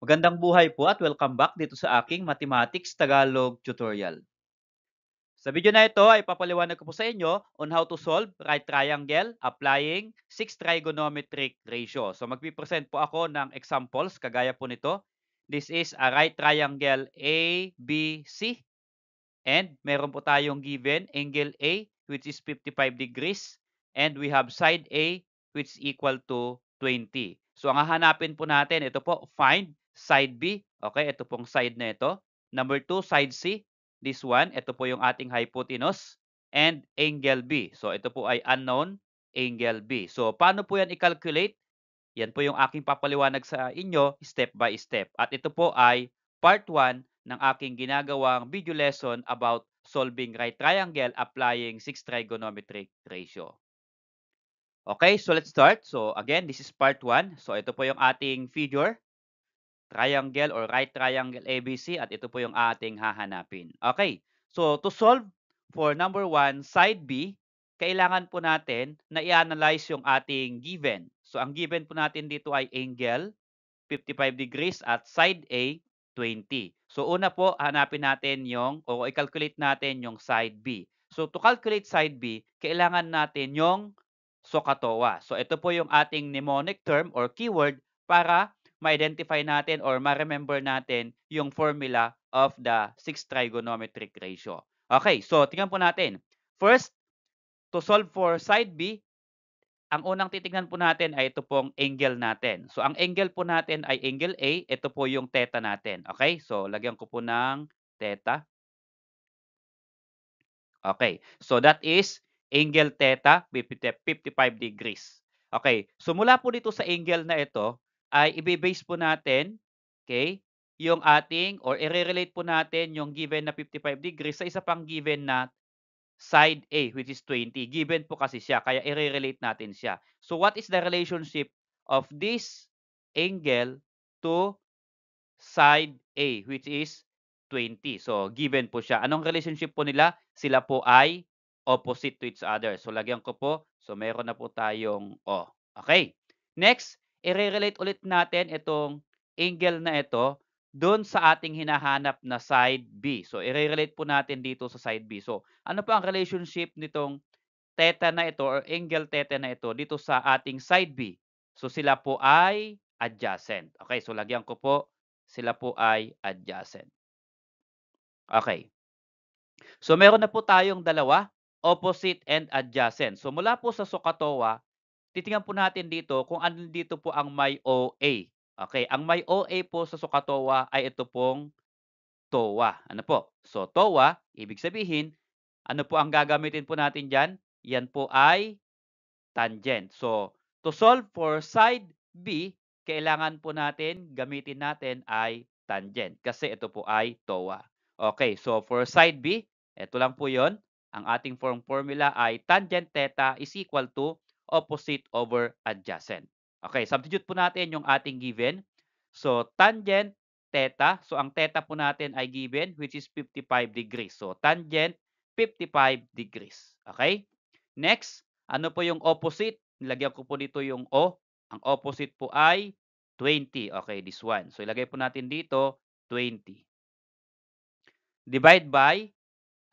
Magandang buhay po at welcome back dito sa aking Mathematics Tagalog tutorial. Sa video na ito ay papaliwanag ko po sa inyo on how to solve right triangle applying 6 trigonometric ratio. So magpipresent po ako ng examples kagaya po nito. This is a right triangle ABC and meron po tayong given angle A which is 55 degrees and we have side A which is equal to 20. So ang hahanapin po natin, ito po, find side B. Okay, ito pong side na ito. Number 2, side C. This one, ito po yung ating hypotenuse and angle B. So ito po ay unknown angle B. So paano po yan i-calculate? Yan po yung aking papaliwanag sa inyo step by step. At ito po ay part 1 ng aking ginagawang video lesson about solving right triangle applying 6 trigonometric ratio. Okay, so let's start. So again, this is part 1. So ito po yung ating figure, triangle or right triangle ABC at ito po yung ating hahanapin. Okay, so to solve for number 1, side B, kailangan po natin na i-analyze yung ating given. So ang given po natin dito ay angle 55 degrees at side A 20. So una po hanapin natin yung o i-calculate natin yung side B. So to calculate side B, kailangan natin yung SOHCAHTOA. So ito po yung ating mnemonic term or keyword para ma-identify natin or ma-remember natin yung formula of the 6 trigonometric ratio. Okay, so tingnan po natin. First, to solve for side B, ang unang titingnan po natin ay ito pong angle natin. So ang angle po natin ay angle A, ito po yung theta natin. Okay? So lagyan ko po ng theta. Okay. So that is angle theta 55 degrees. Okay. So mula po dito sa angle na ito ay ibe-base po natin, okay, yung ating or i-relate po natin yung given na 55 degrees sa isa pang given na side A which is 20. Given po kasi siya kaya i-relate natin siya. So what is the relationship of this angle to side A which is 20? So given po siya. Anong relationship po nila? Sila po ay opposite to each other. So lagyan ko po. So meron na po tayong O. Okay. Next, i-relate ulit natin itong angle na ito doon sa ating hinahanap na side B. So i-relate po natin dito sa side B. So ano po ang relationship nitong theta na ito or angle theta na ito dito sa ating side B? So sila po ay adjacent. Okay, so lagyan ko po, sila po ay adjacent. Okay. So meron na po tayong dalawa, opposite and adjacent. So mula po sa SOHCAHTOA, titingnan po natin dito kung ano dito po ang may OA. Okay, ang may OA po sa SOHCAHTOA ay ito pong TOA. Ano po? So TOA, ibig sabihin, ano po ang gagamitin po natin diyan? Yan po ay tangent. So to solve for side B, kailangan po natin gamitin natin ay tangent kasi ito po ay TOA. Okay, so for side B, ito lang po 'yon. Ang ating formula ay tangent theta is equal to opposite over adjacent. Okay, substitute po natin yung ating given. So tangent theta, so ang theta po natin ay given which is 55 degrees. So tangent 55 degrees. Okay? Next, ano po yung opposite? Nilagyan ko po dito yung O. Ang opposite po ay 20. Okay, this one. So ilagay po natin dito 20. Divide by,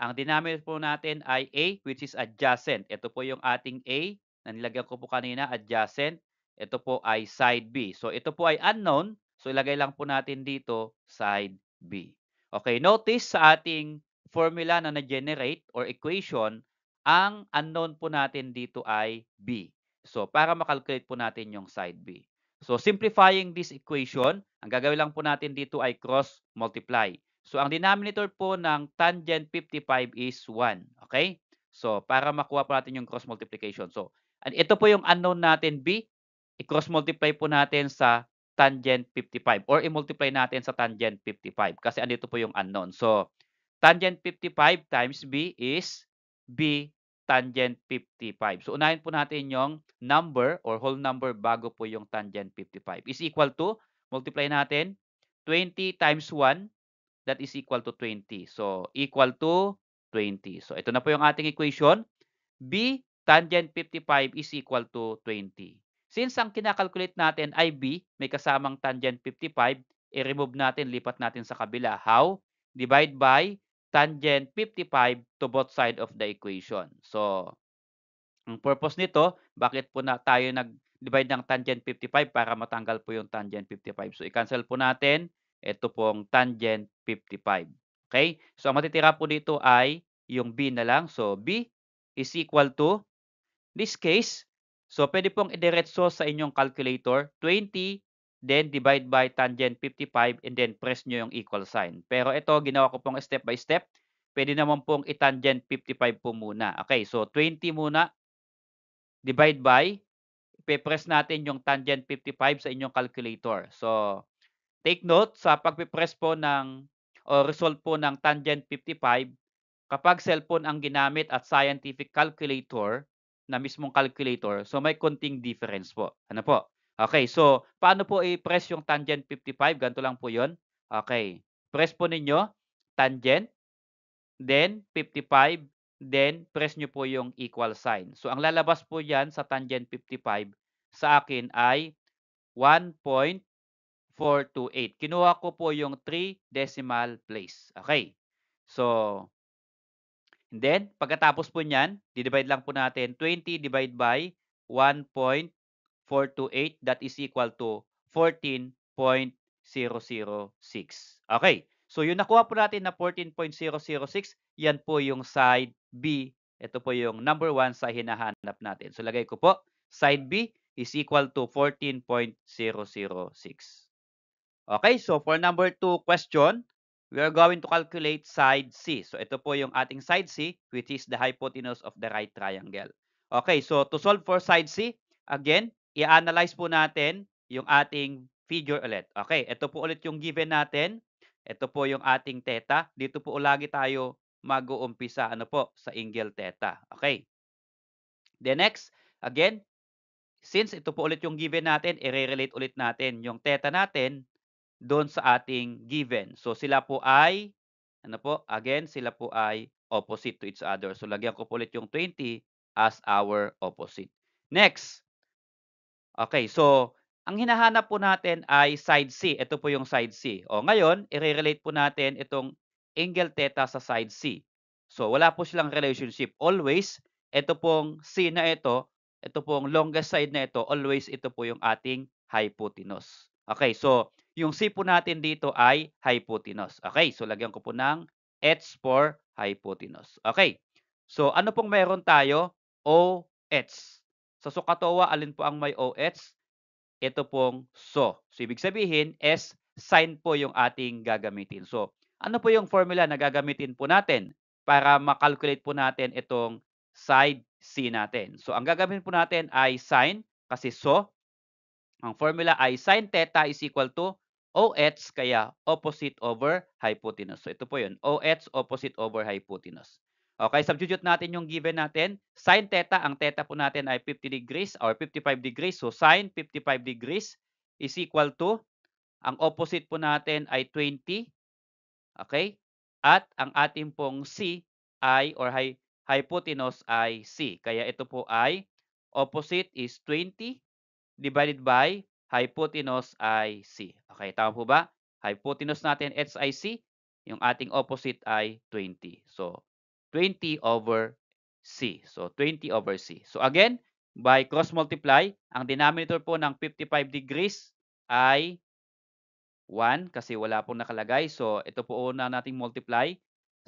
ang denominator po natin ay A which is adjacent. Ito po yung ating A na nilagyan ko po kanina, adjacent. Ito po ay side B. So ito po ay unknown. So ilagay lang po natin dito side B. Okay, notice sa ating formula na na-generate or equation, ang unknown po natin dito ay B. So para makalculate po natin yung side B. So simplifying this equation, ang gagawin lang po natin dito ay cross multiply. So, ang denominator po ng tangent 55 is 1. Okay? So, para makuha po natin yung cross multiplication. So, ito po yung unknown natin, B. I-cross multiply po natin sa tangent 55 or i-multiply natin sa tangent 55 kasi andito po yung unknown. So, tangent 55 times B is B tangent 55. So, unahin po natin yung number or whole number bago po yung tangent 55 is equal to, multiply natin, 20 times 1, that is equal to 20. So, equal to 20. So, ito na po yung ating equation. B tangent 55 is equal to 20. Since ang kinakalculate natin ay B, may kasamang tangent 55, i-remove natin, lipat natin sa kabila. How? Divide by tangent 55 to both side of the equation. So, ang purpose nito, bakit po na tayo nag-divide ng tangent 55 para matanggal po yung tangent 55. So, i-cancel po natin ito pong tangent 55. Okay? So, ang matitira po dito ay yung b na lang. So, b is equal to this case, so pwede pong idiretso sa inyong calculator, 20, then divide by tangent 55, and then press nyo yung equal sign. Pero ito, ginawa ko pong step by step. Pwede naman pong i-tangent 55 po muna. Okay, so 20 muna, divide by, ipe-press natin yung tangent 55 sa inyong calculator. So, take note, sa pagpipress po ng, o resolve po ng tangent 55, kapag cellphone ang ginamit at scientific calculator, na mismong calculator, so may konting difference po. Ano po? Okay, so paano po i-press yung tangent 55? Ganito lang po yon. Okay, press po ninyo, tangent, then 55, then press nyo po yung equal sign. So ang lalabas po yan sa tangent 55, sa akin ay 1.428. Kinuha ko po yung 3 decimal place. Okay, so and then, pagkatapos po niyan, di-divide lang po natin 20 divide by 1.428, that is equal to 14.006. Okay. So, yung nakuha po natin na 14.006, yan po yung side B. Ito po yung number 1 sa hinahanap natin. So, lagay ko po, side B is equal to 14.006. Okay, so for number 2 question, we are going to calculate side C. So ito po yung ating side C, which is the hypotenuse of the right triangle. Okay, so to solve for side C, again, i-analyze po natin yung ating figure ulit. Okay, ito po ulit yung given natin. Ito po yung ating theta. Dito po lagi tayo mag-uumpisa ano po, sa angle theta. Okay. The next, again, since ito po ulit yung given natin, i-relate ulit natin yung theta natin doon sa ating given. So sila po ay, ano po, again, sila po ay opposite to each other. So lagyan ko po ulit yung 20 as our opposite. Next, okay, so ang hinahanap po natin ay side C. Ito po yung side C. O ngayon, i-relate po natin itong angle theta sa side C. So wala po silang relationship. Always, ito pong C na ito pong longest side na ito, always ito po yung ating hypotenuse. Okay, so yung C po natin dito ay hypotenuse. Okay, so lagyan ko po ng H for hypotenuse. Okay, so ano pong meron tayo? OH. Sa Sukatowa, alin po ang may OH? Ito pong SO. So, ibig sabihin, S sign po yung ating gagamitin. So, ano po yung formula na gagamitin po natin para makalculate po natin itong side C natin? So, ang gagamitin po natin ay sin, kasi SO. Ang formula ay sin theta is equal to OH, kaya opposite over hypotenuse. So, ito po yun. OH opposite over hypotenuse. Okay, substitute natin yung given natin. Sin theta, ang theta po natin ay 50 degrees or 55 degrees. So, sin 55 degrees is equal to, ang opposite po natin ay 20. Okay? At ang ating pong C ay, or hypotenuse ay C. Kaya ito po ay, opposite is 20 divided by hypotenuse ay C. Okay, tama po ba? Hypotenuse natin H ay C, yung ating opposite ay 20. So, 20 over C. So, 20 over C. So, again, by cross multiply, ang denominator po ng 55 degrees ay 1 kasi wala pong nakalagay. So, ito po una nating multiply.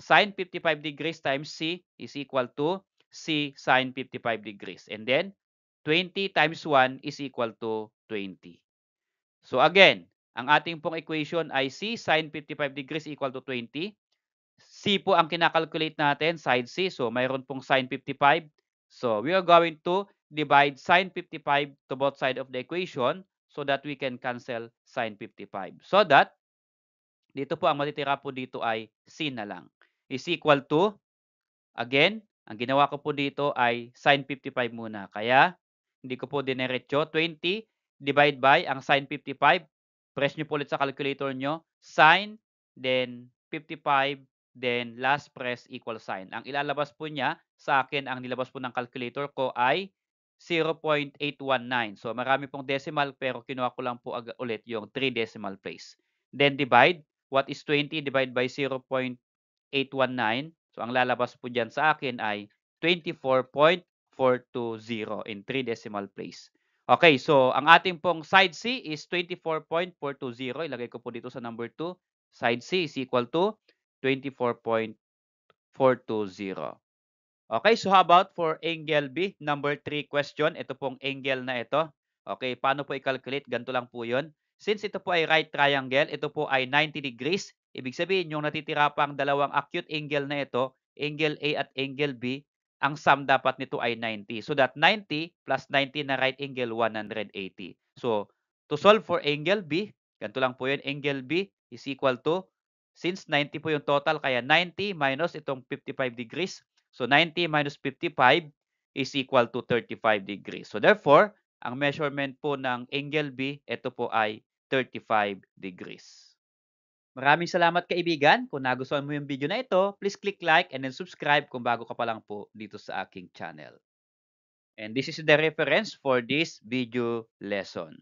Sin 55 degrees times C is equal to C sin 55 degrees. And then, 20 times 1 is equal to 20. So again, ang ating pong equation ay C sin 55 degrees equal to 20. C po ang kinakalculate natin, side C. So mayroon pong sin 55. So we are going to divide sin 55 to both side of the equation so that we can cancel sin 55. So that, dito po ang matitira po dito ay C na lang. Is equal to, again, ang ginawa ko po dito ay sin 55 muna. Kaya, hindi ko po dinerecho. 20 divide by ang sin 55. Press nyo po ulit sa calculator nyo. Sin, then 55, then last press equal sign. Ang ilalabas po niya, sa akin, ang nilabas po ng calculator ko ay 0.819. So, marami pong decimal pero kinuha ko lang po ulit yung 3 decimal place. then divide. What is 20 divided by 0.819? So, ang lalabas po dyan sa akin ay 24.420 in 3 decimal place. Okay, so ang ating pong side C is 24.420. Ilagay ko po dito sa number 2. Side C is equal to 24.420. Okay, so how about for angle B? Number 3 question. Ito pong angle na ito. Okay, paano po i-calculate? Ganito lang po yun. Since ito po ay right triangle, ito po ay 90 degrees. Ibig sabihin, yung natitira pang dalawang acute angle na ito, angle A at angle B, ang sum dapat nito ay 90. So that 90 plus 90 na right angle, 180. So, to solve for angle B, ganito lang po yun. Angle B is equal to, since 90 po yung total, kaya 90 minus itong 55 degrees. So 90 minus 55 is equal to 35 degrees. So therefore, ang measurement po ng angle B, ito po ay 35 degrees. Maraming salamat kaibigan. Kung nagustuhan mo yung video na ito, please click like and then subscribe kung bago ka pa lang po dito sa aking channel. And this is the reference for this video lesson.